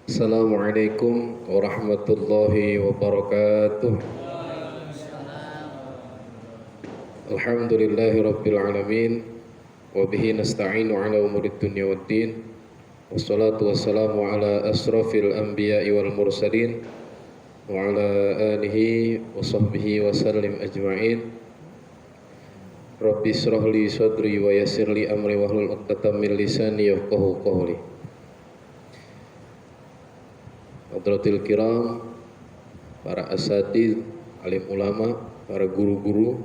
Assalamualaikum warahmatullahi wabarakatuh. Alhamdulillahi rabbil alamin. Wabihi nasta'inu ala umurid dunya waddin. Wassalatu wassalamu ala asrafil anbiya'i wal mursalin wa ala alihi wa sahbihi wa sallim ajma'in. Rabbi israh li sadri wa yassir li amri wahlul 'uqdatam min lisani yafqahu qawli. Hadratil kiram, para asatidz, alim ulama, para guru-guru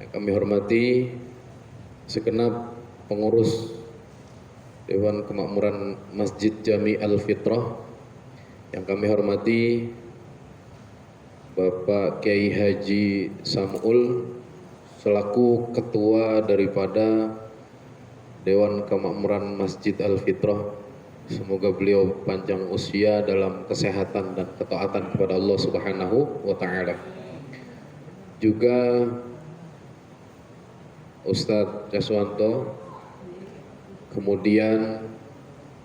yang kami hormati, segenap pengurus Dewan Kemakmuran Masjid Jami Al-Fitrah yang kami hormati, Bapak Kiai Haji Sam'ul selaku ketua daripada Dewan Kemakmuran Masjid Al-Fitrah. Semoga beliau panjang usia dalam kesehatan dan ketaatan kepada Allah Subhanahu wa taala. Juga Ustadz Jaswanto, kemudian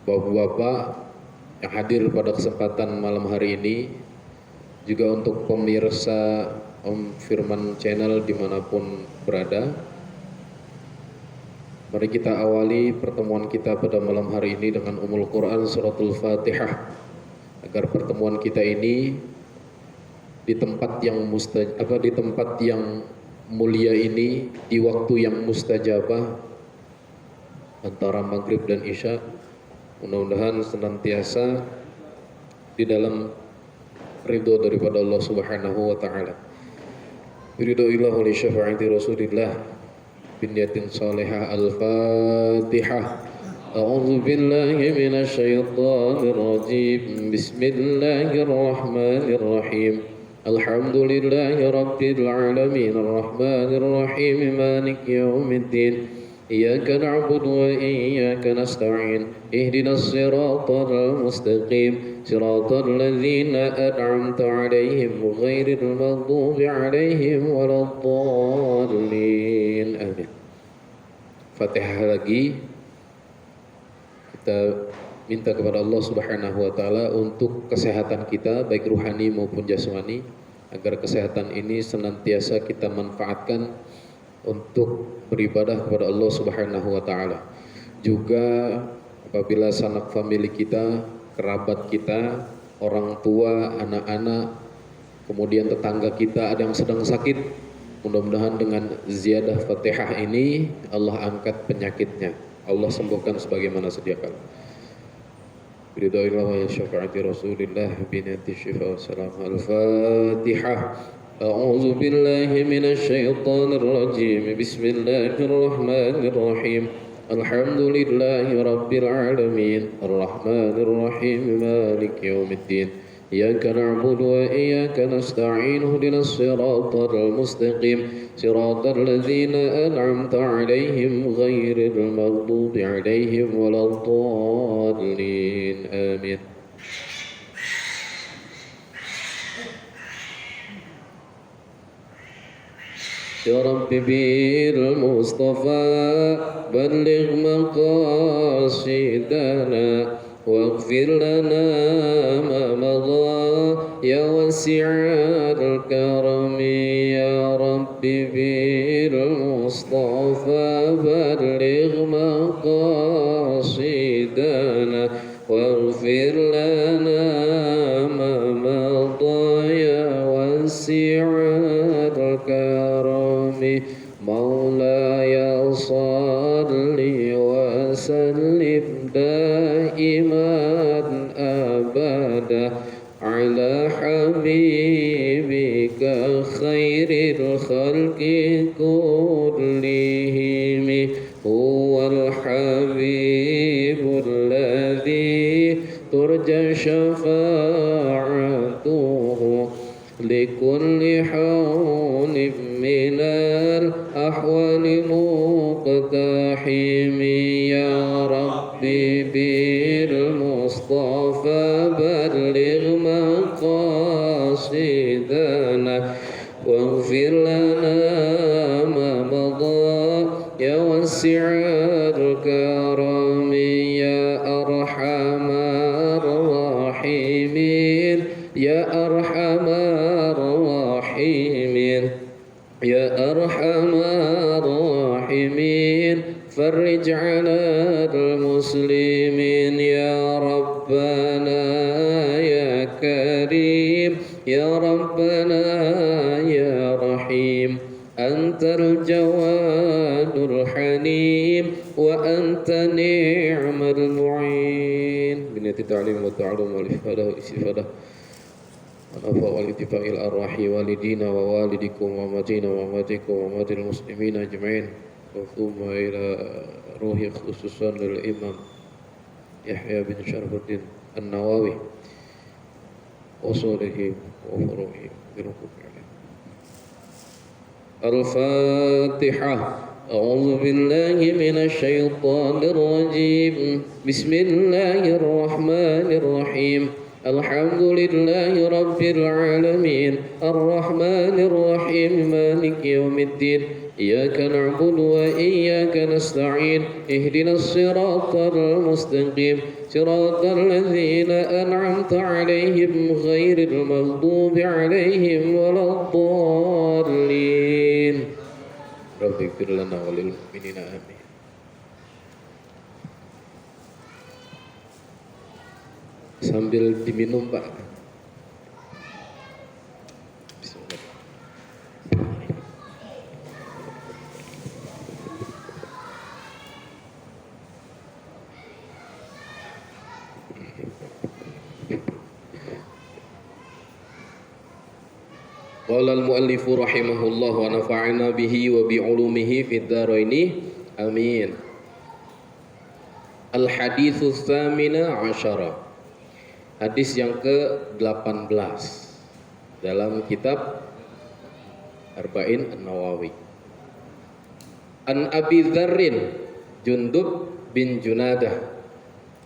Bapak-bapak yang hadir pada kesempatan malam hari ini, juga untuk pemirsa Om Firman Channel dimanapun berada. Mari kita awali pertemuan kita pada malam hari ini dengan Ummul Quran Suratul Fatihah, agar pertemuan kita ini di tempat yang mulia ini, di waktu yang mustajabah antara maghrib dan isya, mudah-mudahan senantiasa di dalam ridho daripada Allah Subhanahu wa taala. Biridhoillah wa li syafaati Rasulillah binniyatin salihah. Al-Fatihah. A'udzu billahi minasy syaithanir rajim. Bismillahirrahmanirrahim. Alhamdulillahi rabbil alamin arrahmanir rahim maliki yaumiddin. Iyyaka na'budu wa iyyaka nasta'in. Ihdinas siratal mustaqim. Siratal ladzina an'amta 'alaihim ghairil maghdubi 'alaihim waladdallin. Amin. Fatihah lagi. Kita minta kepada Allah Subhanahu wa taala untuk kesehatan kita baik ruhani maupun jasmani, agar kesehatan ini senantiasa kita manfaatkan untuk beribadah kepada Allah Subhanahu wa taala. Juga apabila sanak famili kita, kerabat kita, orang tua, anak-anak, kemudian tetangga kita ada yang sedang sakit, mudah-mudahan dengan ziyadah Fatihah ini Allah angkat penyakitnya, Allah sembuhkan sebagaimana sedia kala. Biridhoillah wa syafaati Rasulillah binati syifa wassalam. Al-Fatihah. A'udzu billahi minasy syaithanir rajim. Bismillahirrahmanirrahim. Alhamdulillahi rabbil alamin arrahmanir rahim maliki yaumiddin. Iyyaka na'budu wa iyyaka nasta'in. Ihdinas siratal mustaqim. Siratal ladzina an'amta 'alaihim ghairil maghdubi 'alaihim waladdallin. Amin. Ya Rabbi bil Mustafa balligh maqasidana waghfir lana ma madha ya wasi'al karami. Ya Rabbi bil Mustafa balligh maqasidana waghfir lana ma madha ya wasi'al karami. Maulaya salli wa sallim daiman abada ala habibika khairil khalqi kullihim. Huwal habibul ladzi turja syafa'atuhu likulli hawnin minal ahwali muqtahim. Ya Rabbi bil Mustafa balligh maqasidana waghfir lana ma madha ya wasi'al karami. Ya arhamar يا أرحم الراحمين يا أرحم الراحمين فرج على المسلمين يا ربنا يا كريم يا ربنا يا رحيم أنت الجواد الحليم وأنت نعم المعين بنية التعليم والتعلم والإفادة والاستفادة والعفو والاتفاق الأرواح والدينا ووالدكم ومدينا ومديكم ومد المسلمين أجمعين ثم إلى روح خصوصا للإمام يحيى بن شرف الدين النووي وصوله وفروعه بركوب الفاتحة. أعوذ بالله من الشيطان الرجيم. بسم الله الرحمن الرحيم. الحمد لله رب العالمين الرحمن الرحيم مالك يوم الدين إياك نعبد وإياك نستعين اهدنا الصراط المستقيم صراط الذين أنعمت عليهم غير المغضوب عليهم ولا الضالين رب اغفر لنا وللمؤمنين آمين. Sambil diminum Pak. Qala al-muallifu rahimahullah wa nafa'ana bihi wa bi'ulumihi fid dharaini amin. Al-haditsu tsamina asyara. Hadis yang ke-18 dalam kitab Arba'in An-Nawawi. An Abi Dzarrin Jundub bin Junadah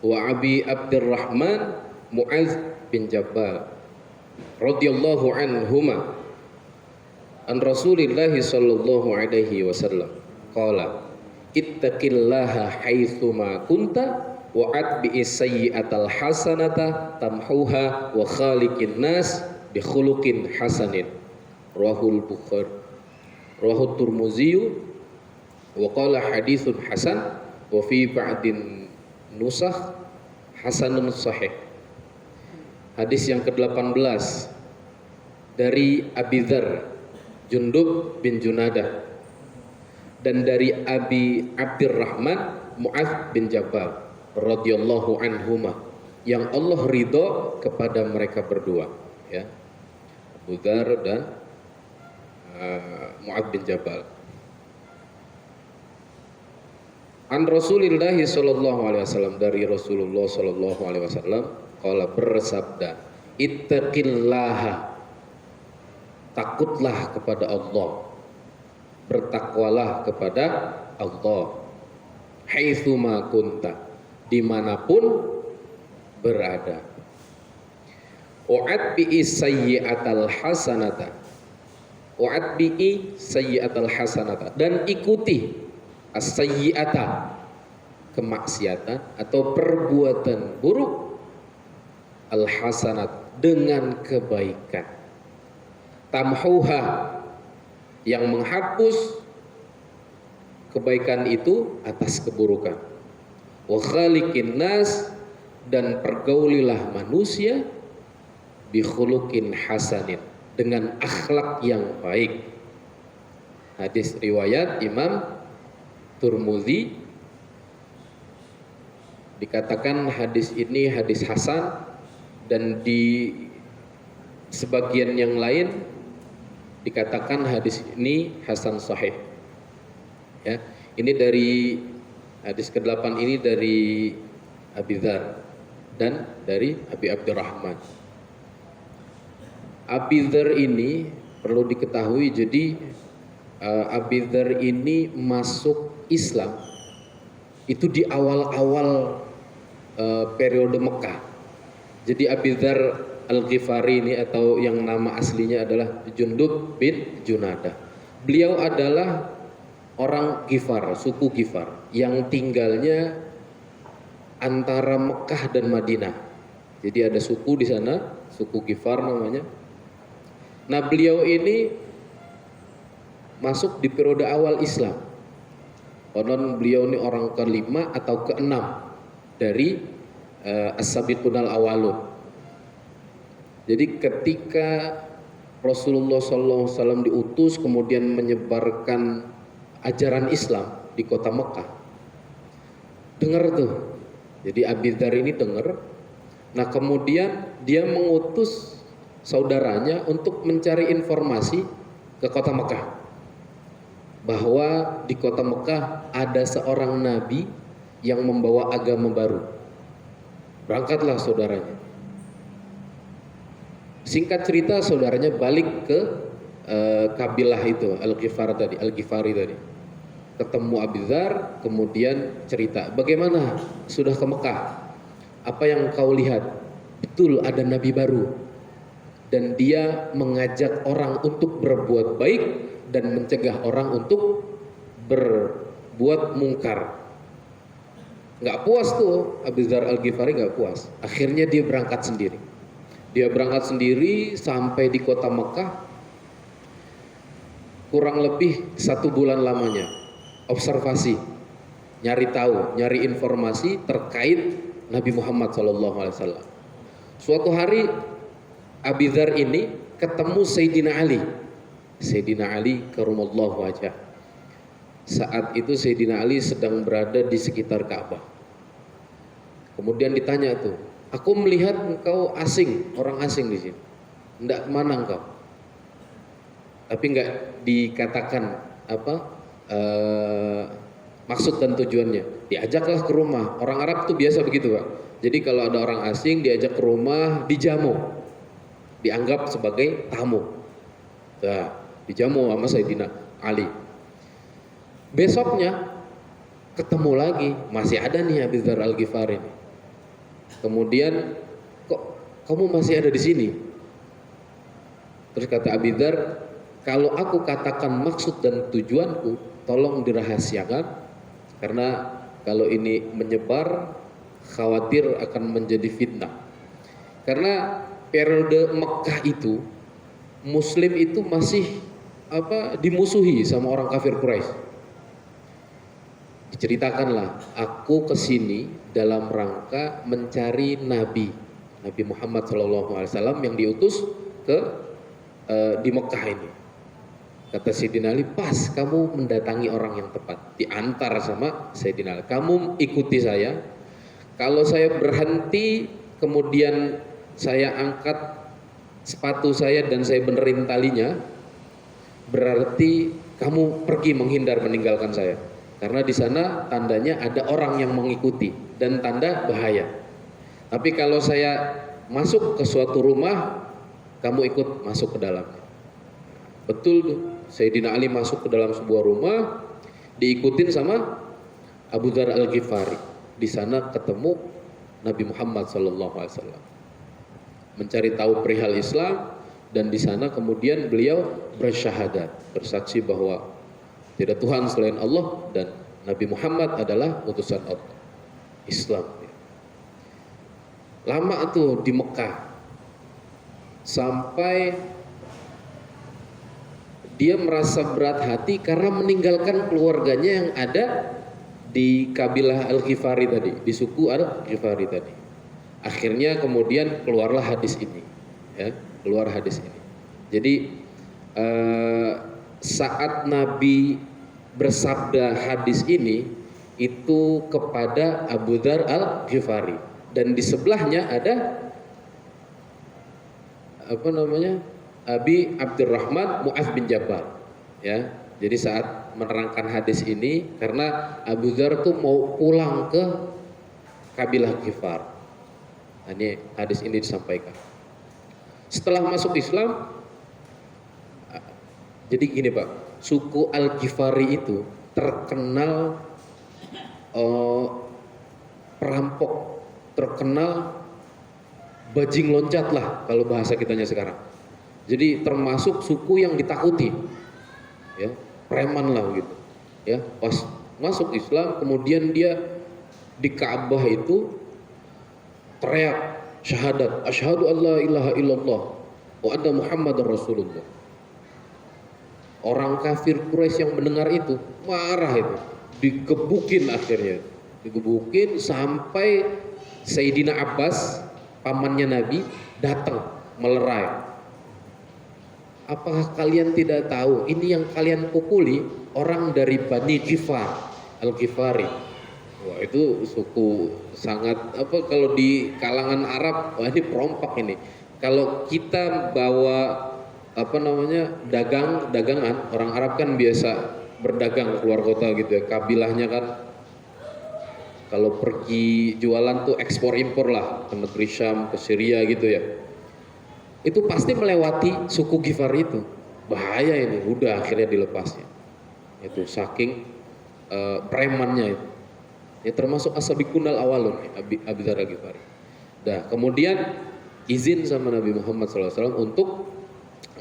wa Abi Abdurrahman Mu'adz bin Jabal radhiyallahu anhuma an Rasulillah sallallahu alaihi wasallam qala ittaqillaha haitsuma kunta wa atbi'is sayyi'atal hasanata tamhuha wa khaliqin nas bi khuluqin hasanin rahul bukhari rahut Tirmidzi wa qala haditsun hasan wa fi ba'din nusakh hasanun sahih. Hadis yang ke-18 dari Abi Dzar Jundub bin Junadah dan dari Abi Abdurrahman Mu'adz bin Jabal radhiyallahu anhuma yang Allah ridho kepada mereka berdua ya, Abu Dzar dan Mu'adz bin Jabal. An Rasulillah sallallahu alaihi wasallam dari Rasulullah sallallahu alaihi wasallam qala bersabda ittaqillaha takutlah kepada Allah bertakwalah kepada Allah haitsuma kunta dimanapun berada. Wa'atbi'i sayyi'atal hasanata wa'atbi'i sayyi'atal hasanata dan ikuti as-sayyi'ata kemaksiatan atau perbuatan buruk al-hasanat dengan kebaikan tamhuha yang menghapus kebaikan itu atas keburukan wa khaliqin nas dan pergaulilah manusia bi khuluqin hasanin dengan akhlak yang baik. Hadis riwayat Imam Tirmidzi, dikatakan hadis ini hadis hasan dan di sebagian yang lain dikatakan hadis ini hasan sahih. Ya, ini dari hadis ke-8 ini dari Abi Dzar dan dari Abi Abdurrahman. Abi Dzar ini perlu diketahui, jadi Abi Dzar ini masuk Islam itu di awal-awal periode Mekah. Jadi Abi Dzar Al-Ghifari ini atau yang nama aslinya adalah Jundub bin Junadah. Beliau adalah orang Ghifar, suku Ghifar yang tinggalnya antara Mekah dan Madinah. Jadi ada suku di sana, suku Ghifar namanya. Nah, beliau ini masuk di periode awal Islam. Konon beliau ini orang ke-5 atau ke-6 dari As-Sabiqunal Awalun. Jadi ketika Rasulullah SAW diutus kemudian menyebarkan ajaran Islam di kota Mekah, dengar tuh. Jadi Abi Dzar ini dengar. Nah, kemudian dia mengutus saudaranya untuk mencari informasi ke kota Mekah, bahwa di kota Mekah ada seorang nabi yang membawa agama baru. Berangkatlah saudaranya. Singkat cerita, saudaranya balik ke kabilah itu, Al-Ghifari tadi. Ketemu Abi Dzar, kemudian cerita, bagaimana sudah ke Mekah? Apa yang kau lihat? Betul, ada nabi baru. Dan dia mengajak orang untuk berbuat baik dan mencegah orang untuk berbuat mungkar. Nggak puas tuh Abi Dzar Al-Ghifari, nggak puas. Akhirnya dia berangkat sendiri. Dia berangkat sendiri sampai di kota Mekah, kurang lebih 1 bulan lamanya. Observasi, nyari tahu, nyari informasi terkait Nabi Muhammad SAW. Suatu hari Abi Dzar ini ketemu Sayyidina Ali. Sayyidina Ali karumallahu wajhah. Saat itu Sayyidina Ali sedang berada di sekitar Ka'bah. Kemudian ditanya tuh, aku melihat engkau asing, orang asing di sini. Hendak kemana engkau? Tapi enggak dikatakan maksud dan tujuannya. Diajaklah ke rumah. Orang Arab tuh biasa begitu, Pak. Jadi kalau ada orang asing diajak ke rumah, dijamu, dianggap sebagai tamu. Nah, dijamu sama Sayyidina Ali. Besoknya ketemu lagi, masih ada nih Abi Dzar Al-Ghifari ini. Kemudian, kok kamu masih ada di sini? Terus kata Abi Dzar, kalau aku katakan maksud dan tujuanku, tolong dirahasiakan, karena kalau ini menyebar khawatir akan menjadi fitnah. Karena periode Mekah itu Muslim itu masih dimusuhi sama orang kafir Quraisy. Diceritakanlah, aku kesini dalam rangka mencari Nabi Muhammad SAW yang diutus di Mekah ini. Kata Sayyidina Ali, pas kamu mendatangi orang yang tepat. Diantar sama Sayyidina Ali, kamu ikuti saya. Kalau saya berhenti, kemudian saya angkat sepatu saya dan saya benerin talinya, berarti kamu pergi menghindar meninggalkan saya. Karena di sana tandanya ada orang yang mengikuti dan tanda bahaya. Tapi kalau saya masuk ke suatu rumah, kamu ikut masuk ke dalamnya. Betul tuh. Sayyidina Ali masuk ke dalam sebuah rumah, diikutin sama Abu Dzar Al-Ghifari. Di sana ketemu Nabi Muhammad SAW, mencari tahu perihal Islam, dan di sana kemudian beliau bersyahadat, bersaksi bahwa tidak Tuhan selain Allah dan Nabi Muhammad adalah utusan Allah. Islam. Lama tuh di Mekah sampai dia merasa berat hati karena meninggalkan keluarganya yang ada di kabilah Al-Ghifari tadi, di suku Al-Ghifari tadi. Akhirnya kemudian keluarlah hadis ini, ya, keluar hadis ini. Jadi saat Nabi bersabda hadis ini itu kepada Abu Dzar Al-Ghifari, dan di sebelahnya ada Abi Abdurrahman Mu'adz bin Jabal, ya. Jadi saat menerangkan hadis ini, karena Abu Dzar tuh mau pulang ke kabilah Ghifar. Nah, ini hadis ini disampaikan. Setelah masuk Islam, jadi gini Pak, suku Al-Ghifari itu terkenal perampok, terkenal bajing loncat lah kalau bahasa kitanya sekarang. Jadi termasuk suku yang ditakuti, ya, preman lah gitu, ya. Pas masuk Islam, kemudian dia di Ka'bah itu teriak syahadat, asyhadu an la ilaha illallah wa anna Muhammadar Rasulullah. Orang kafir Quraisy yang mendengar itu marah itu, digebukin akhirnya, digebukin sampai Sayyidina Abbas pamannya Nabi datang melerai. Apakah kalian tidak tahu ini yang kalian pukuli orang dari Bani Ghifar Al-Ghifari. Wah, itu suku sangat kalau di kalangan Arab, wah ini perompak ini. Kalau kita bawa dagangan, orang Arab kan biasa berdagang keluar kota gitu ya, kabilahnya kan kalau pergi jualan tuh ekspor impor lah ke negeri Syam, ke Syria gitu ya. Itu pasti melewati suku Ghifar itu. Bahaya ini, udah akhirnya dilepasnya. Itu saking premannya itu. Ya termasuk asabiqunal awalun, Abi Dzar Al-Ghifari. Nah, kemudian izin sama Nabi Muhammad SAW untuk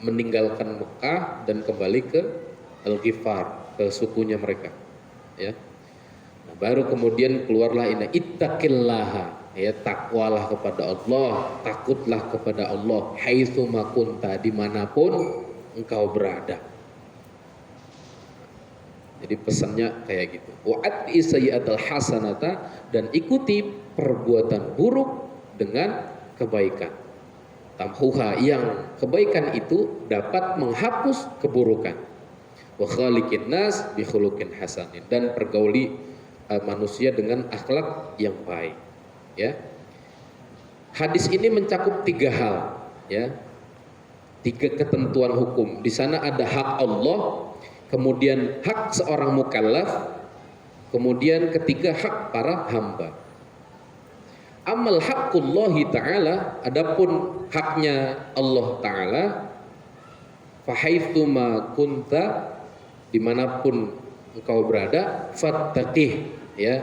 meninggalkan Mekah dan kembali ke Al-Ghifar, ke sukunya mereka. Ya. Nah, baru kemudian keluarlah ini ittaqillaha, ya takwalah kepada Allah, takutlah kepada Allah, haitsu ma kunta, dimanapun engkau berada. Jadi pesannya kayak gitu. Wa'ati sayyi'atal hasanata, dan ikuti perbuatan buruk dengan kebaikan. Tamhuha, yang kebaikan itu dapat menghapus keburukan. Wa khaliqin nas bi khuluqin hasanin, dan pergauli manusia dengan akhlak yang baik. Ya. Hadis ini mencakup 3 hal, ya. 3 ketentuan hukum. Di sana ada hak Allah, kemudian hak seorang mukallaf, kemudian ketiga hak para hamba. Amal haqqullahi ta'ala, adapun haknya Allah ta'ala, fahaitsu ma kunta, dimanapun engkau berada, fattaqih, ya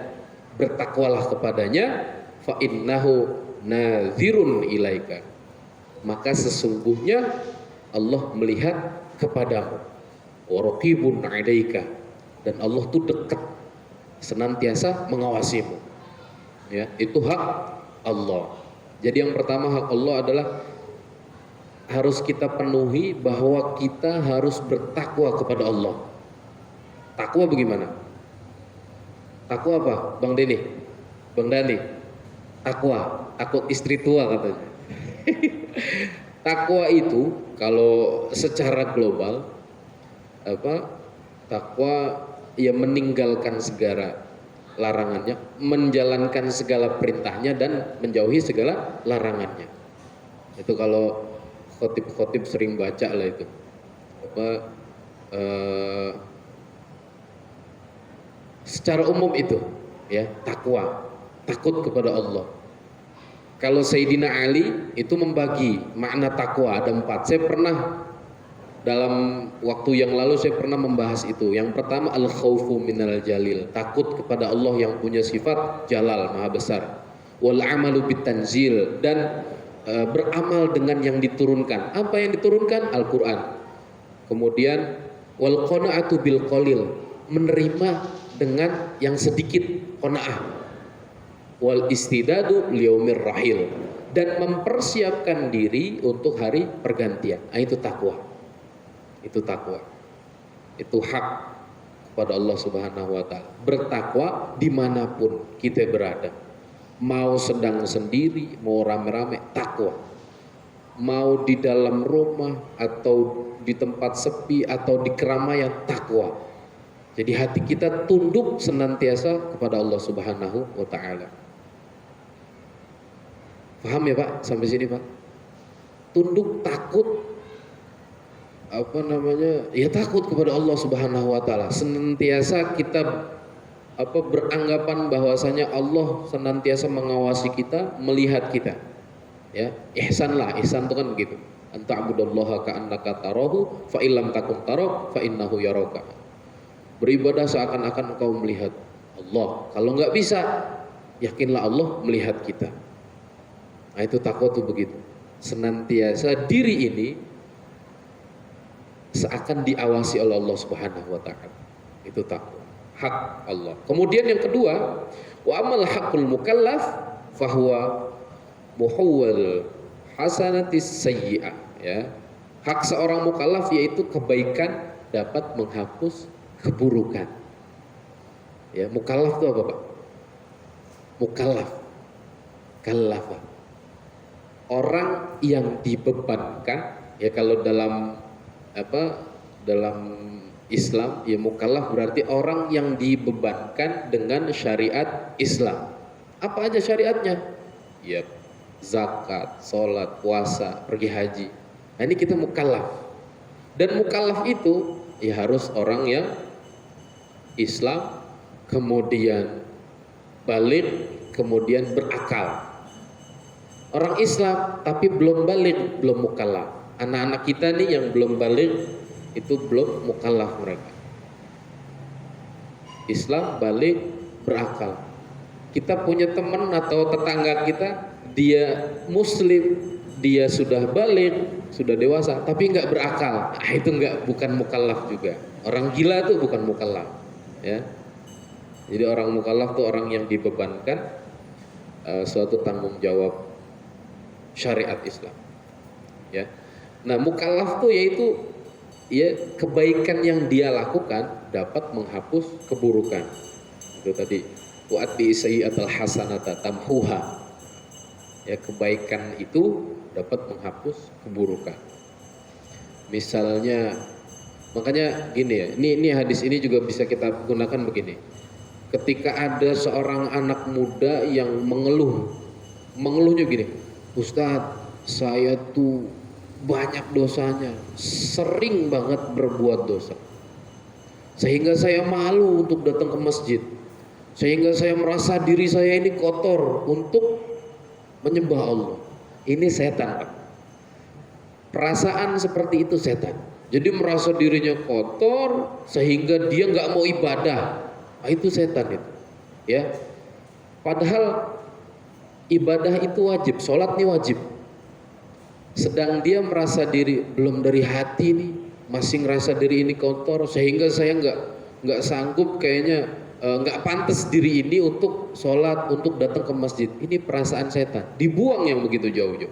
bertakwalah kepadanya, fa innahu nazirun ilaika, maka sesungguhnya Allah melihat kepadamu, wa raqibun 'alaika, dan Allah tuh dekat, senantiasa mengawasimu. Ya, itu hak Allah. Jadi yang pertama hak Allah adalah harus kita penuhi, bahwa kita harus bertakwa kepada Allah. Takwa bagaimana? Takwa apa? Bang Deni, Bang Dani, takwa, takut istri tua katanya. Takwa itu kalau secara global takwa ya meninggalkan segala larangannya, menjalankan segala perintahnya, dan menjauhi segala larangannya. Itu kalau khotib-khotib sering baca lah itu. Secara umum itu, ya takwa, takut kepada Allah. Kalau Sayyidina Ali itu membagi makna takwa ada 4. Saya pernah dalam waktu yang lalu saya pernah membahas itu. Yang pertama al-khaufu minal jalil, takut kepada Allah yang punya sifat jalal, maha besar. Wal amalu bitanzil, dan beramal dengan yang diturunkan. Apa yang diturunkan? Al-Qur'an. Kemudian wal qanaatu bil qalil, menerima dengan yang sedikit, qanaah. Wal istidadu liyaumir rahil, dan mempersiapkan diri untuk hari pergantian. Nah, itu takwa. Itu takwa. Itu hak kepada Allah Subhanahu wa ta'ala. Bertakwa dimanapun kita berada. Mau sedang sendiri, mau rame-rame, takwa. Mau di dalam rumah atau di tempat sepi atau di keramaian, takwa. Jadi hati kita tunduk senantiasa kepada Allah Subhanahu wa ta'ala. Paham ya Pak? Sampai sini Pak? Tunduk, takut, ya takut kepada Allah Subhanahu wa ta'ala. Senantiasa kita beranggapan bahwasanya Allah senantiasa mengawasi kita, melihat kita. Ya, ihsanlah, ihsan itu kan begitu. Anta'budallaha ka'annaka tarahu, fa illam takun tarahu fa innahu yaraka. Beribadah seakan-akan engkau melihat Allah. Kalau enggak bisa, yakinlah Allah melihat kita. Nah, itu takwa itu begitu. Senantiasa diri ini seakan diawasi oleh Allah Subhanahu wa ta'ala. Itu takwa, hak Allah. Kemudian yang kedua, wa amal haqqul mukallaf fahuwa muhawwal hasanatis sayyi'ah, ya. Hak seorang mukallaf yaitu kebaikan dapat menghapus keburukan. Ya, mukallaf itu apa, Pak? Mukallaf, kallafa. Orang yang dibebankan, ya kalau dalam dalam Islam ya mukallaf berarti orang yang dibebankan dengan syariat Islam. Apa aja syariatnya? Ya zakat, sholat, puasa, pergi haji. Nah ini kita mukallaf. Dan mukallaf itu ya harus orang yang Islam, kemudian balik, kemudian berakal. Orang Islam tapi belum balik, belum mukallaf. Anak-anak kita nih yang belum balik itu belum mukallaf mereka. Islam balik berakal. Kita punya teman atau tetangga kita, dia muslim, dia sudah balik, sudah dewasa, tapi nggak berakal. Nah, itu bukan mukallaf juga. Orang gila itu bukan mukallaf, ya. Jadi orang mukallaf itu orang yang dibebankan suatu tanggung jawab syariat Islam, ya. Nah, mukallaf itu yaitu ya kebaikan yang dia lakukan dapat menghapus keburukan. Itu tadi wa'ati sayyi'atal hasanata tamhuha. Ya, kebaikan itu dapat menghapus keburukan. Misalnya, makanya gini ya, ini hadis ini juga bisa kita gunakan begini. Ketika ada seorang anak muda yang mengeluhnya gini, Ustadz, saya tuh banyak dosanya, sering banget berbuat dosa, sehingga saya malu untuk datang ke masjid, sehingga saya merasa diri saya ini kotor untuk menyembah Allah. Ini setan, Pak. Perasaan seperti itu setan. Jadi merasa dirinya kotor sehingga dia nggak mau ibadah. Nah, itu setan itu, ya. Padahal ibadah itu wajib, sholat ini wajib. Sedang dia merasa diri belum dari hati nih, masih ngerasa diri ini kotor sehingga saya nggak sanggup, kayaknya nggak pantas diri ini untuk sholat, untuk datang ke masjid. Ini perasaan setan, dibuang yang begitu jauh-jauh.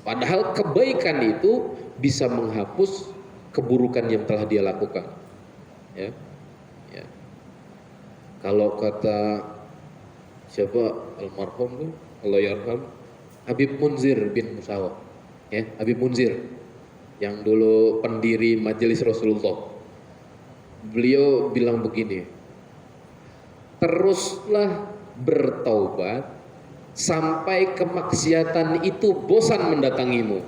Padahal kebaikan itu bisa menghapus keburukan yang telah dia lakukan. Ya, ya. Kalau kata siapa almarhum tuh, Allah yarham, Habib Munzir bin Musawa. Ya, Habib Munzir yang dulu pendiri Majelis Rasulullah. Beliau bilang begini, teruslah bertaubat sampai kemaksiatan itu bosan mendatangimu.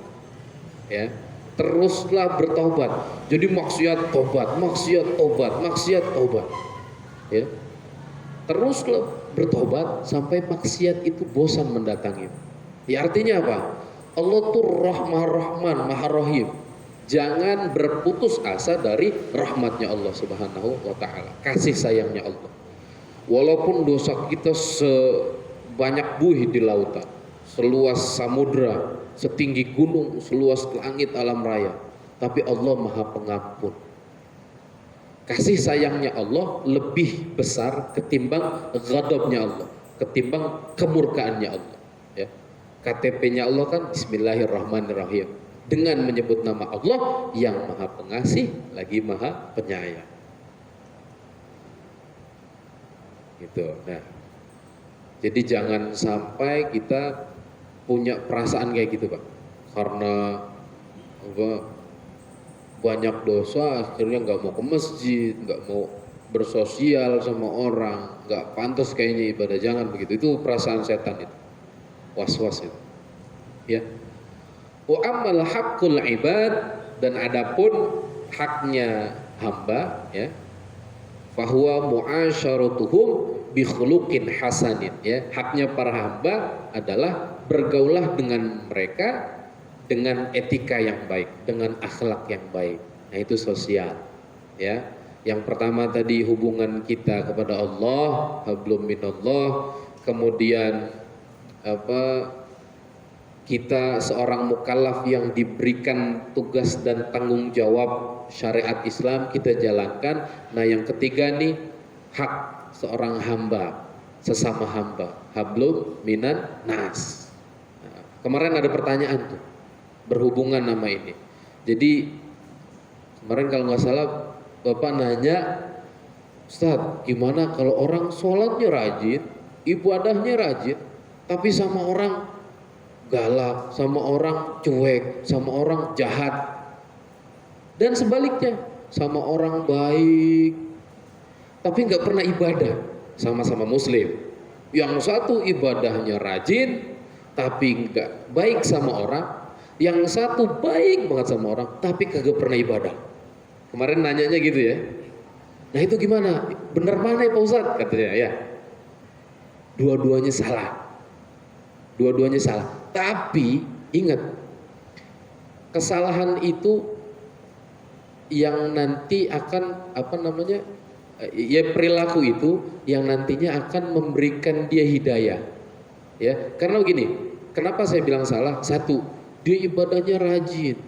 Ya, teruslah bertaubat. Jadi maksiat tobat, maksiat tobat, maksiat tobat. Ya, teruslah bertobat sampai maksiat itu bosan mendatangimu. Ya, artinya apa? Allah tuh Rahman, Maha Rahim. Jangan berputus asa dari rahmatnya Allah Subhanahu wa ta'ala, kasih sayangnya Allah. Walaupun dosa kita sebanyak buih di lautan, seluas samudra, setinggi gunung, seluas langit alam raya, tapi Allah Maha Pengampun. Kasih sayangnya Allah lebih besar ketimbang ghadabnya Allah, ketimbang kemurkaannya Allah, ya. KTP-nya Allah kan Bismillahirrahmanirrahim, dengan menyebut nama Allah yang Maha Pengasih lagi Maha Penyayang. Gitu. Nah, jadi jangan sampai kita punya perasaan kayak gitu, Pak. Karena banyak dosa akhirnya nggak mau ke masjid, nggak mau bersosial sama orang, nggak pantas kayaknya ibadah. Jangan begitu. Itu perasaan setan itu. Was-was itu, ya. Wa ammal haqqul ibad, dan adapun haknya hamba, ya, fahuwa mu'asyaratuhum bi khuluqin hasanin, ya. Haknya para hamba adalah bergaulah dengan mereka dengan etika yang baik, dengan akhlak yang baik. Nah, itu sosial, ya. Yang pertama tadi hubungan kita kepada Allah, hablum minallah, kemudian kita seorang mukallaf yang diberikan tugas dan tanggung jawab syariat Islam kita jalankan. Nah, yang ketiga nih hak seorang hamba, sesama hamba, hablum minan nas. Nah, kemarin ada pertanyaan tuh berhubungan nama ini. Jadi kemarin kalau nggak salah Bapak nanya, Ustadz, gimana kalau orang sholatnya rajin, ibadahnya rajin, tapi sama orang galak, sama orang cuek, sama orang jahat, dan sebaliknya sama orang baik, tapi nggak pernah ibadah, sama-sama Muslim. Yang satu ibadahnya rajin, tapi nggak baik sama orang. Yang satu baik banget sama orang, tapi kagak pernah ibadah. Kemarin nanyanya gitu ya. Nah itu gimana? Bener mana ya Pak Ustadz? Katanya ya. Dua-duanya salah. Dua-duanya salah. Tapi ingat, kesalahan itu yang nanti akan ya perilaku itu yang nantinya akan memberikan dia hidayah. Ya, karena begini, kenapa saya bilang salah? Satu, dia ibadahnya rajin,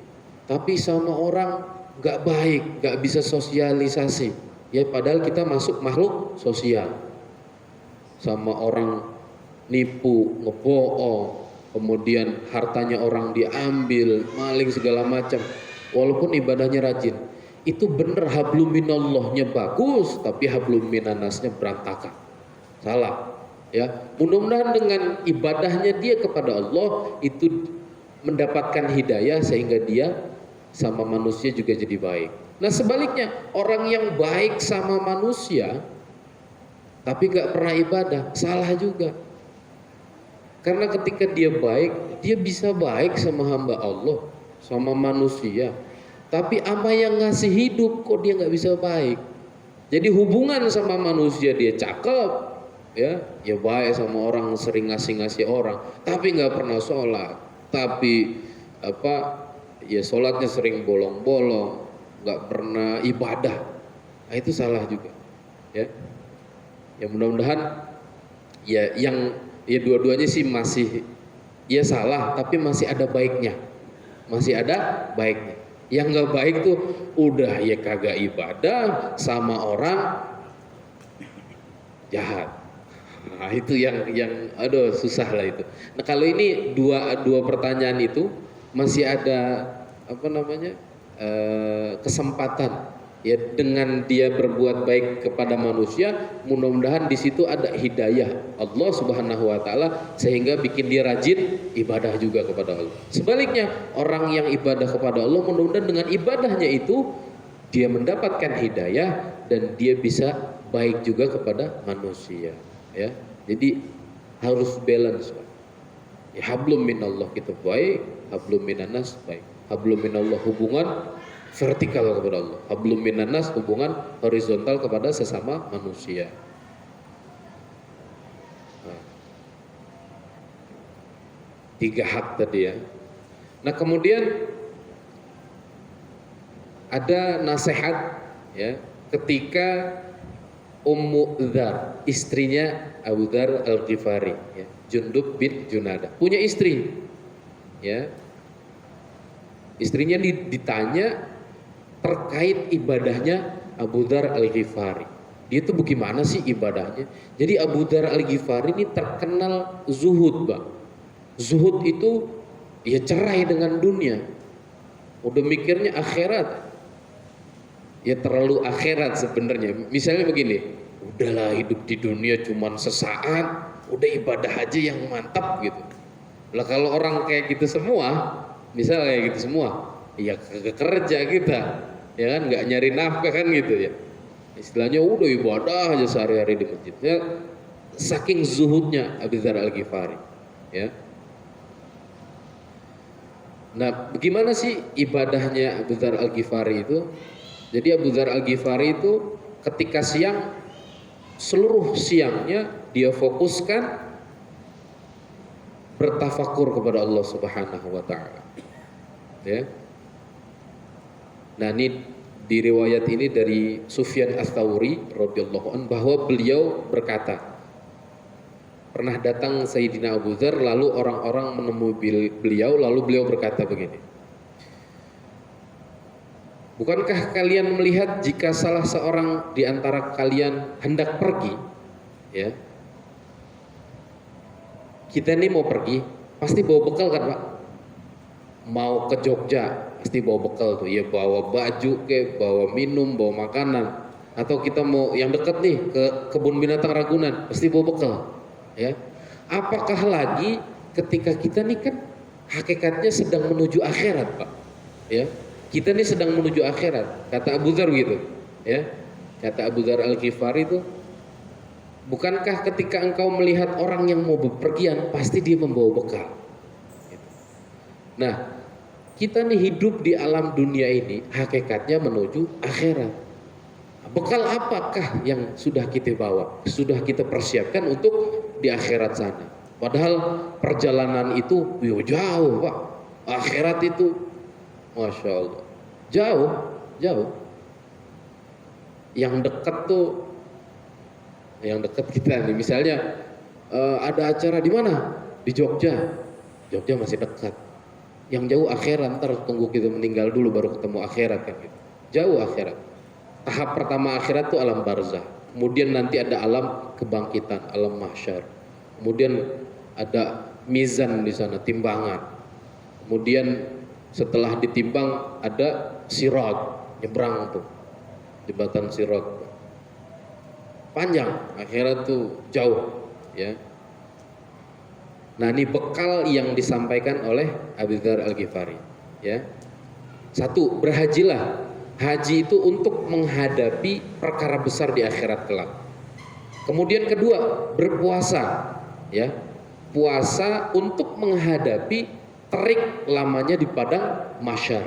tapi sama orang nggak baik, nggak bisa sosialisasi. Ya padahal kita masuk makhluk sosial. Sama orang nipu, ngebohong, kemudian hartanya orang diambil, maling segala macam. Walaupun ibadahnya rajin, itu bener hablum minallahnya bagus, tapi hablum minannasnya berantakan. Salah. Ya, mudah-mudahan dengan ibadahnya dia kepada Allah itu mendapatkan hidayah sehingga dia sama manusia juga jadi baik. Nah sebaliknya, orang yang baik sama manusia tapi gak pernah ibadah, salah juga. Karena ketika dia baik, dia bisa baik sama hamba Allah, sama manusia, tapi apa yang ngasih hidup kok dia gak bisa baik. Jadi hubungan sama manusia dia cakep, ya baik sama orang, sering ngasih orang, tapi gak pernah sholat, tapi ya sholatnya sering bolong-bolong, nggak pernah ibadah. Nah itu salah juga. Ya mudah-mudahan ya dua-duanya sih masih ya salah, tapi masih ada baiknya, Yang nggak baik tuh udah ya kagak ibadah sama orang jahat. Nah itu yang aduh susah lah itu. Nah kalau ini dua pertanyaan itu masih ada kesempatan ya, dengan dia berbuat baik kepada manusia, mudah-mudahan di situ ada hidayah Allah Subhanahu wa taala sehingga bikin dia rajin ibadah juga kepada Allah. Sebaliknya, orang yang ibadah kepada Allah, mudah-mudahan dengan ibadahnya itu dia mendapatkan hidayah dan dia bisa baik juga kepada manusia, ya. Jadi harus balance, Pak. Ya, hablum minallah kita baik, hablum minannas baik. Hablum minallah hubungan vertikal kepada Allah, hablum minannas hubungan horizontal kepada sesama manusia. Nah, 3 hak tadi ya. Nah kemudian ada nasihat ya ketika Ummu Dzar, istrinya Abu Dzar Al-Ghifari, ya, Jundub bin Junadah, punya istri, ya. Istrinya ditanya terkait ibadahnya Abu Dzar Al-Ghifari. Dia itu bagaimana sih ibadahnya? Jadi Abu Dzar Al-Ghifari ini terkenal zuhud, Pak. Zuhud itu ya cerai dengan dunia. Udah mikirnya akhirat. Ya terlalu akhirat sebenarnya. Misalnya begini, udahlah hidup di dunia cuman sesaat, udah ibadah aja yang mantap gitu. Lah kalau orang kayak gitu semua, misalnya kayak gitu semua, ya kagak kerja kita, ya kan, nggak nyari nafkah kan gitu ya. Istilahnya udah ibadah aja sehari-hari di masjid. Ya, saking zuhudnya Abu Dzar Al-Ghifari, ya. Nah, bagaimana sih ibadahnya Abu Dzar Al-Ghifari itu? Jadi Abu Dzar Al-Ghifari itu ketika siang, seluruh siangnya dia fokuskan bertafakur kepada Allah Subhanahu wa taala. Ya. Nah, ini di riwayat ini dari Sufyan Ats-Tsauri radhiyallahu anhu bahwa beliau berkata, pernah datang Sayyidina Abu Dzar, lalu orang-orang menemui beliau, lalu beliau berkata begini, bukankah kalian melihat jika salah seorang di antara kalian hendak pergi, ya, kita ini mau pergi, pasti bawa bekal kan Pak? Mau ke Jogja pasti bawa bekal tuh, ya bawa baju ke, bawa minum, bawa makanan. Atau kita mau yang deket nih ke kebun binatang Ragunan, pasti bawa bekal, ya. Apakah lagi ketika kita nih kan hakikatnya sedang menuju akhirat Pak, ya. Kita nih sedang menuju akhirat, kata Abu Dzar gitu, ya. Kata Abu Dzar Al-Ghifari itu, bukankah ketika engkau melihat orang yang mau bepergian pasti dia membawa bekal. Nah, kita nih hidup di alam dunia ini hakikatnya menuju akhirat. Bekal apakah yang sudah kita bawa, sudah kita persiapkan untuk di akhirat sana? Padahal perjalanan itu jauh Pak. Akhirat itu Masya Allah jauh, jauh. Yang dekat tuh, yang dekat kita nih, misalnya ada acara di mana? Di Jogja. Jogja masih dekat. Yang jauh akhirat, ntar tunggu kita meninggal dulu baru ketemu akhirat kan gitu. Jauh akhirat. Tahap pertama akhirat tuh alam barzah. Kemudian nanti ada alam kebangkitan, alam mahsyar. Kemudian ada mizan di sana, timbangan. Kemudian setelah ditimbang ada sirat, nyebrang tuh, jembatan sirat. Panjang, akhirat tuh jauh, ya. Nah, ini bekal yang disampaikan oleh Abu Dzar Al-Ghifari, ya. Satu, berhajilah. Haji itu untuk menghadapi perkara besar di akhirat kelak. Kemudian kedua, berpuasa, ya. Puasa untuk menghadapi terik lamanya di padang mahsyar.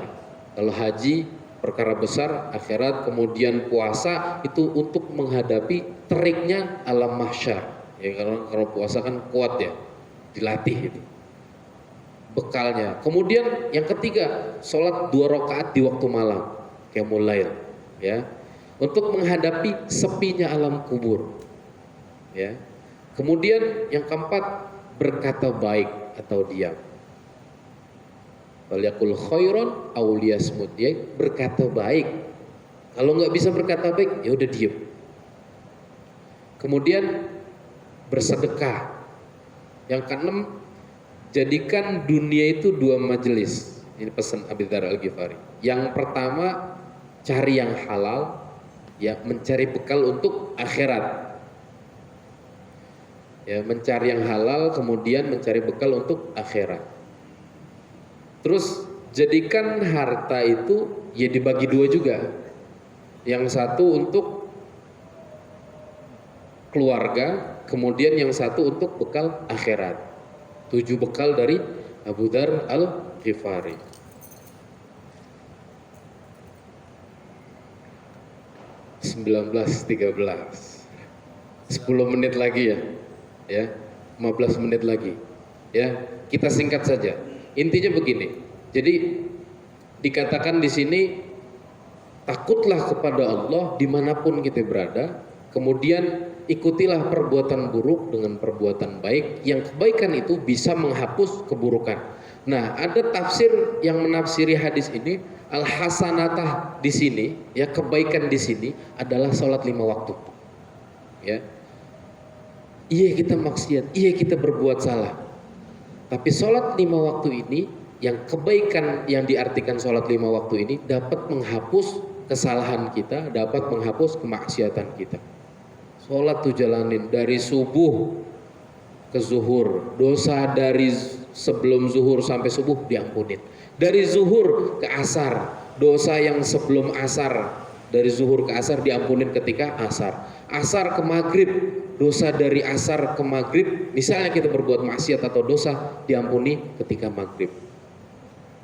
Kalau haji perkara besar akhirat, kemudian puasa itu untuk menghadapi teriknya alam mahsyar. Ya, kalau puasa kan kuat ya, dilatih itu bekalnya. Kemudian yang ketiga, sholat 2 rakaat di waktu malam, qiyamul lail, ya, untuk menghadapi sepinya alam kubur, ya. Kemudian yang keempat, berkata baik atau diam. Walyaqul khairan aw liyasmut, ya, berkata baik. Kalau nggak bisa berkata baik, ya udah diam. Kemudian bersedekah. Yang keenam, jadikan dunia itu 2 majelis. Ini pesan Abu Dzar Al-Ghifari. Yang pertama, cari yang halal, ya, mencari bekal untuk akhirat. Ya, mencari yang halal, kemudian mencari bekal untuk akhirat. Terus jadikan harta itu ya dibagi 2 juga. Yang satu untuk keluarga, kemudian yang satu untuk bekal akhirat. 7 bekal dari Abu Dzar Al-Ghifari. (19.13) 10 menit lagi ya. Ya, 15 menit lagi. Ya, kita singkat saja. Intinya begini. Jadi dikatakan di sini, takutlah kepada Allah dimanapun kita berada. Kemudian ikutilah perbuatan buruk dengan perbuatan baik. Yang kebaikan itu bisa menghapus keburukan. Nah, ada tafsir yang menafsiri hadis ini, al-hasanatah di sini, ya, kebaikan di sini adalah sholat 5 waktu. Ya. Iya kita maksiat, iya kita berbuat salah. Tapi sholat 5 waktu ini, yang kebaikan yang diartikan sholat 5 waktu ini dapat menghapus kesalahan kita, dapat menghapus kemaksiatan kita. Sholat tuh jalanin dari subuh ke zuhur, dosa dari sebelum zuhur sampai subuh diampunin. Dari zuhur ke asar, dosa yang sebelum asar, dari zuhur ke asar diampunin ketika asar. Asar ke maghrib, dosa dari asar ke maghrib, misalnya kita berbuat maksiat atau dosa, diampuni ketika maghrib.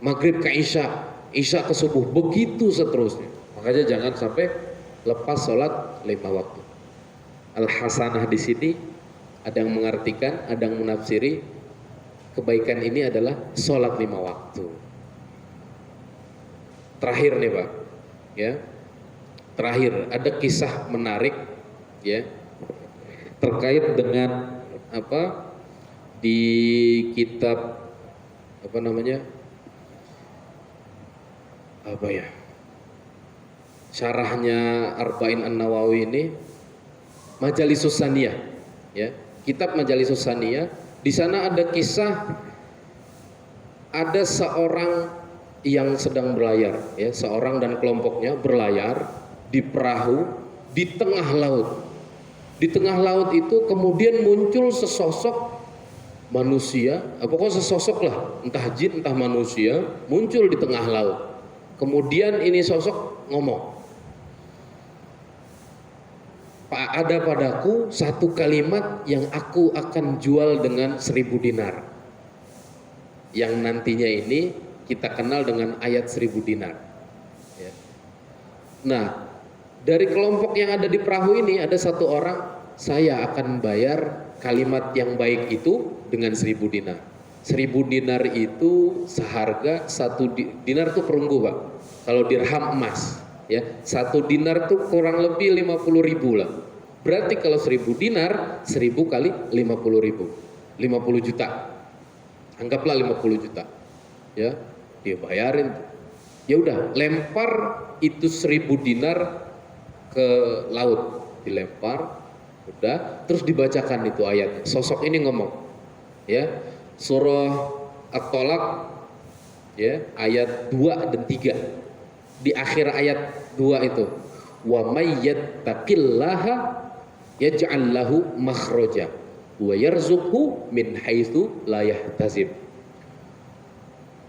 Maghrib ke isya, isya ke subuh, begitu seterusnya. Makanya jangan sampai lepas sholat 5 waktu. Al-hasanah di sini ada yang mengartikan, ada yang menafsiri kebaikan ini adalah sholat 5 waktu. Terakhir nih Pak, ya, terakhir ada kisah menarik, ya, terkait dengan apa di kitab apa namanya, apa ya, syarahnya Arba'in An-Nawawi ini, Majalisus Saniyah, ya, kitab Majalisus Saniyah. Di sana ada kisah ada seorang yang sedang berlayar, ya, seorang dan kelompoknya berlayar di perahu di tengah laut. Di tengah laut itu kemudian muncul sesosok manusia, pokoknya sesosok lah, entah jin entah manusia, muncul di tengah laut. Kemudian ini sosok ngomong, ada padaku satu kalimat yang aku akan jual dengan 1000 dinar. Yang nantinya ini kita kenal dengan ayat 1000 dinar. Ya. Nah, dari kelompok yang ada di perahu ini ada satu orang, saya akan bayar kalimat yang baik itu dengan 1000 dinar. 1000 dinar itu seharga satu dinar itu perunggu, Pak. Kalau dirham emas, ya, satu dinar tuh kurang lebih 50.000 lah. Berarti kalau 1000 dinar, 1000 kali 50.000, 50 juta. Anggaplah 50 juta, ya, dia bayarin. Ya udah, lempar itu 1000 dinar ke laut, dilempar, udah, terus dibacakan itu ayatnya. Sosok ini ngomong, ya, surah At-Tolaq, ya, ayat 2 dan 3. Di akhir ayat 2 itu, wa may yattaqillaha yaj'al lahu makhraja wa yarzuqhu min haitsu la yahtasib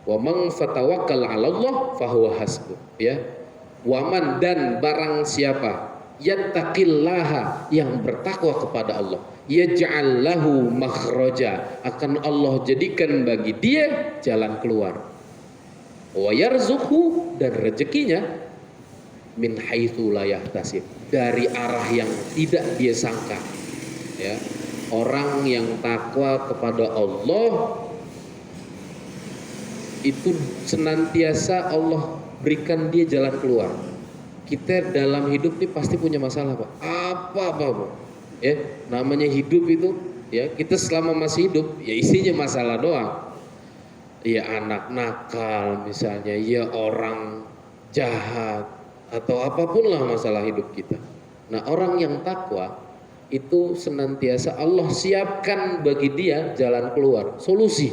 wa man fatawakkal 'ala Allah fahuwa hasbuh, ya. Waman, dan barang siapa yattaqillaha, yang bertakwa kepada Allah, yaj'al lahu makhraja, akan Allah jadikan bagi dia jalan keluar, wa yarzuqhu, dan rezekinya min haitsu la yahtasib, dari arah yang tidak dia sangka, ya. Orang yang takwa kepada Allah itu senantiasa Allah berikan dia jalan keluar. Kita dalam hidup ini pasti punya masalah, Pak. Apa, ya, namanya hidup itu, ya, kita selama masih hidup ya isinya masalah doang. Ya anak nakal misalnya, ya orang jahat, atau apapun lah masalah hidup kita. Nah, orang yang takwa itu senantiasa Allah siapkan bagi dia jalan keluar, solusi.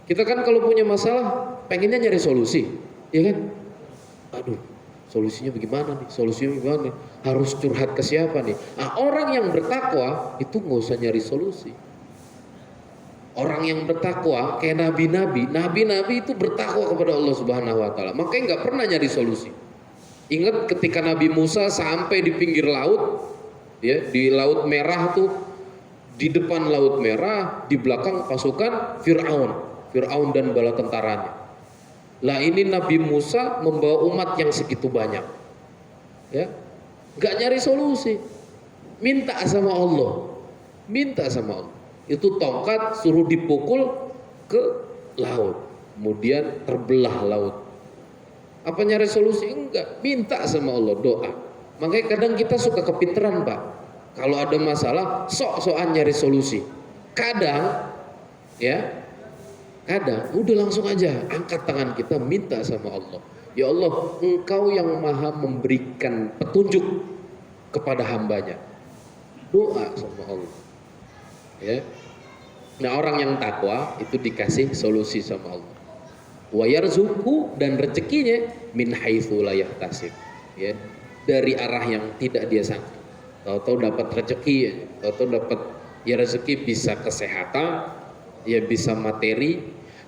Kita kan kalau punya masalah pengennya nyari solusi, ya kan? Aduh, solusinya bagaimana nih? Solusinya bagaimana nih? Harus curhat ke siapa nih? Nah, orang yang bertakwa itu nggak usah nyari solusi. Orang yang bertakwa kayak nabi-nabi itu bertakwa kepada Allah Subhanahu wa taala. Makanya nggak pernah nyari solusi. Ingat ketika Nabi Musa sampai di pinggir laut, ya, di Laut Merah tuh, di depan Laut Merah, di belakang pasukan Fir'aun dan bala tentaranya. Lah ini Nabi Musa membawa umat yang segitu banyak, ya, nggak nyari solusi, minta sama Allah, itu tongkat suruh dipukul ke laut, kemudian terbelah laut. Apa nyari solusi? Enggak, minta sama Allah, doa. Makanya kadang kita suka kepinteran, Pak. Kalau ada masalah, sok-sokan nyari solusi. Kadang udah langsung aja angkat tangan kita minta sama Allah. Ya Allah, Engkau yang maha memberikan petunjuk kepada hambanya. Doa sama Allah, ya. Nah, orang yang takwa itu dikasih solusi sama Allah. Wa yarzuqhu, dan rezekinya min haitsu la yahtasib, ya, dari arah yang tidak dia sangka. Tahu-tahu dapat rezeki, tahu-tahu dapat, ya, rezeki bisa kesehatan, ya, bisa materi,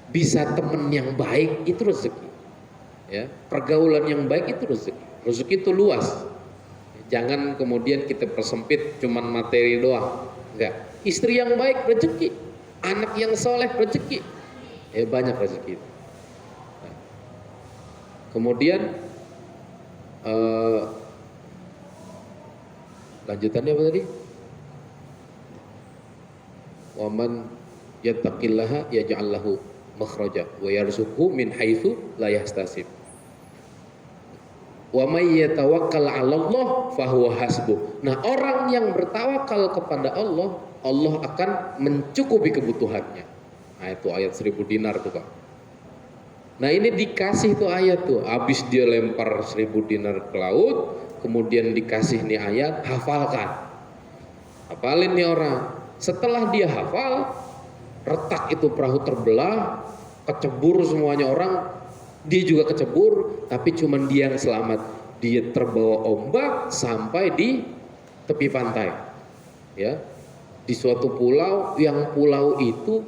bisa teman yang baik, itu rezeki, ya, pergaulan yang baik itu rezeki. Rezeki itu luas, jangan kemudian kita persempit cuman materi doang. Enggak, istri yang baik rezeki, anak yang soleh rezeki, ya, banyak rezeki. Nah, kemudian lanjutannya apa tadi? Waman yattaqillaha yaj'al lahu makhraja wa yarzuqhu min haitsu la yahtasib. Wa may yatawakkal 'ala Allah fahuwa hasbuh. Nah, orang yang bertawakal kepada Allah, Allah akan mencukupi kebutuhannya. Nah, itu ayat 1000 dinar tuh, Pak. Nah, ini dikasih tuh ayat tuh, habis dia lempar 1000 dinar ke laut, kemudian dikasih nih ayat, hafalkan. Hafalin nih orang. Setelah dia hafal, retak itu perahu terbelah, kecebur semuanya orang, dia juga kecebur, tapi cuman dia yang selamat. Dia terbawa ombak sampai di tepi pantai, ya, di suatu pulau, yang pulau itu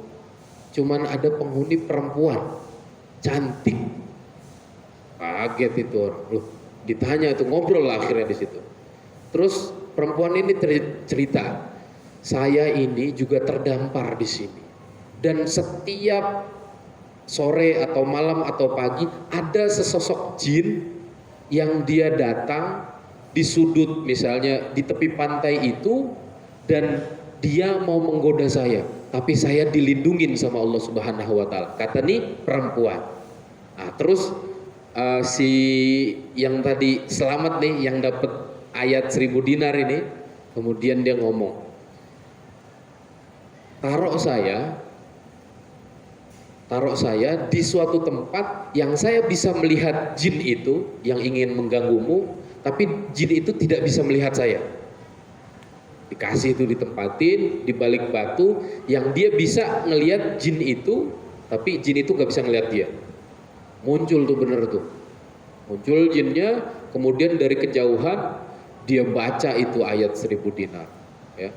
cuman ada penghuni perempuan cantik. Kaget itu orang, loh, ditanya itu, ngobrol lah akhirnya di situ. Terus perempuan ini cerita, saya ini juga terdampar di sini, dan setiap sore atau malam atau pagi ada sesosok jin yang dia datang di sudut, misalnya di tepi pantai itu, dan dia mau menggoda saya, tapi saya dilindungin sama Allah Subhanahu wa taala. Kata nih perempuan. Nah, terus si yang tadi selamat nih, yang dapat ayat 1000 dinar ini, kemudian dia ngomong, taruh saya di suatu tempat yang saya bisa melihat jin itu yang ingin mengganggumu, tapi jin itu tidak bisa melihat saya. Dikasih itu, ditempatin di balik batu yang dia bisa ngelihat jin itu, tapi jin itu gak bisa ngelihat dia. Muncul tuh, bener tuh, muncul jinnya, kemudian dari kejauhan dia baca itu ayat 1000 dinar, ya.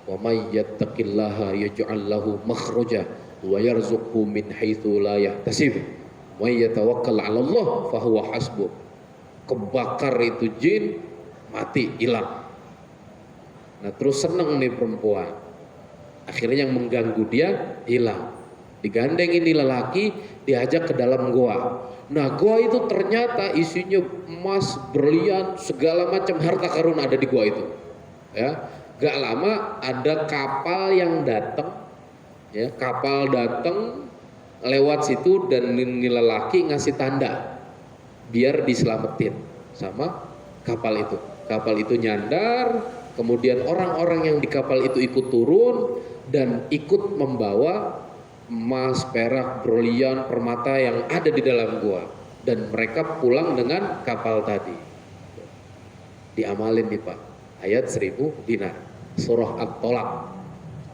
Wa may yattaqillaha yaj'al lahu makhraja wa yarzuqhu min haitsu la yahtasib wa yatawakkal 'ala Allah fa huwa hasbuh. Kebakar itu jin, mati, hilang. Nah, terus seneng nih perempuan. Akhirnya yang mengganggu dia hilang. Digandeng ini lelaki, diajak ke dalam goa. Nah, goa itu ternyata isinya emas, berlian, segala macam harta karun ada di goa itu. Ya, gak lama ada kapal yang datang, ya, kapal datang lewat situ, dan ini lelaki ngasih tanda biar diselamatin sama kapal itu. Kapal itu nyandar, kemudian orang-orang yang di kapal itu ikut turun dan ikut membawa emas, perak, berlian, permata yang ada di dalam gua, dan mereka pulang dengan kapal tadi. Diamalin nih Pak, ayat 1000 dinar, surah At-Tolak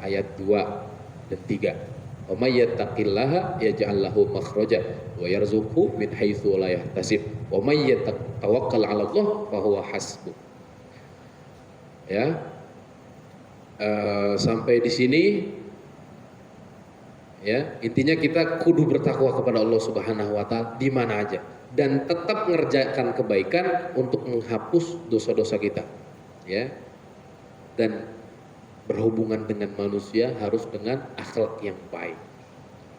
ayat 2 dan 3. Wa may yattaqillaha yaj'al lahu makhraja wa yarzuqhu min haitsu la yahtasib wa may yatawakkal 'ala Allah fa huwa hasbuh. Ya, sampai di sini, ya, intinya kita kudu bertakwa kepada Allah Subhanahu wa taala di mana aja, dan tetap mengerjakan kebaikan untuk menghapus dosa-dosa kita, ya. Dan berhubungan dengan manusia harus dengan akhlak yang baik.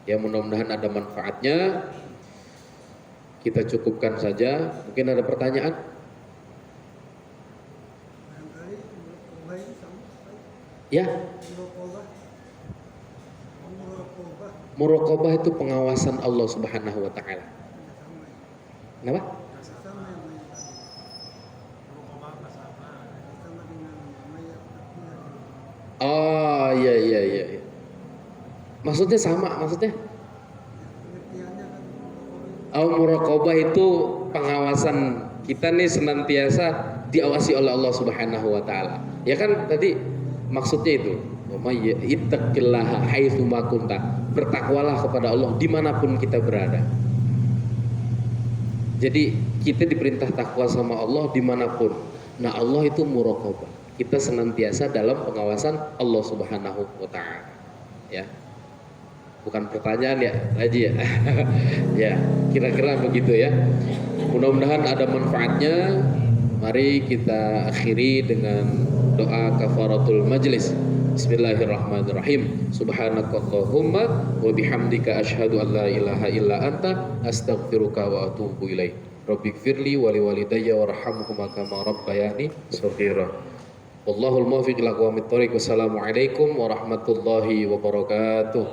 Ya, mudah-mudahan ada manfaatnya. Kita cukupkan saja. Mungkin ada pertanyaan? Ya. Muraqabah itu pengawasan Allah Subhanahu wa taala. Kenapa? Oh, iya. Maksudnya sama, maksudnya? Oh, muraqabah itu pengawasan kita nih, senantiasa diawasi oleh Allah Subhanahu wa taala. Ya kan tadi maksudnya itu. Ittaqillaha haitsu ma kunta. Bertakwalah kepada Allah dimanapun kita berada. Jadi kita diperintah takwa sama Allah dimanapun. Nah, Allah itu muraqabah. Kita senantiasa dalam pengawasan Allah Subhanahu wa taala. Ya. Bukan pertanyaan ya, Haji ya. Ya, kira-kira begitu ya. Mudah-mudahan ada manfaatnya. Mari kita akhiri dengan doa kafaratul majlis. Bismillahirrahmanirrahim. Subhanakallahumma wa bihamdika asyhadu an la ilaha illa anta astaghfiruka wa atubu ilaik. Rabbighfirli wa liwalidayya warhamhuma kama rabbayani shaghira. Wallahul muwaffiq ila aqwamit thoriq. Wassalamualaikum warahmatullahi wabarakatuh.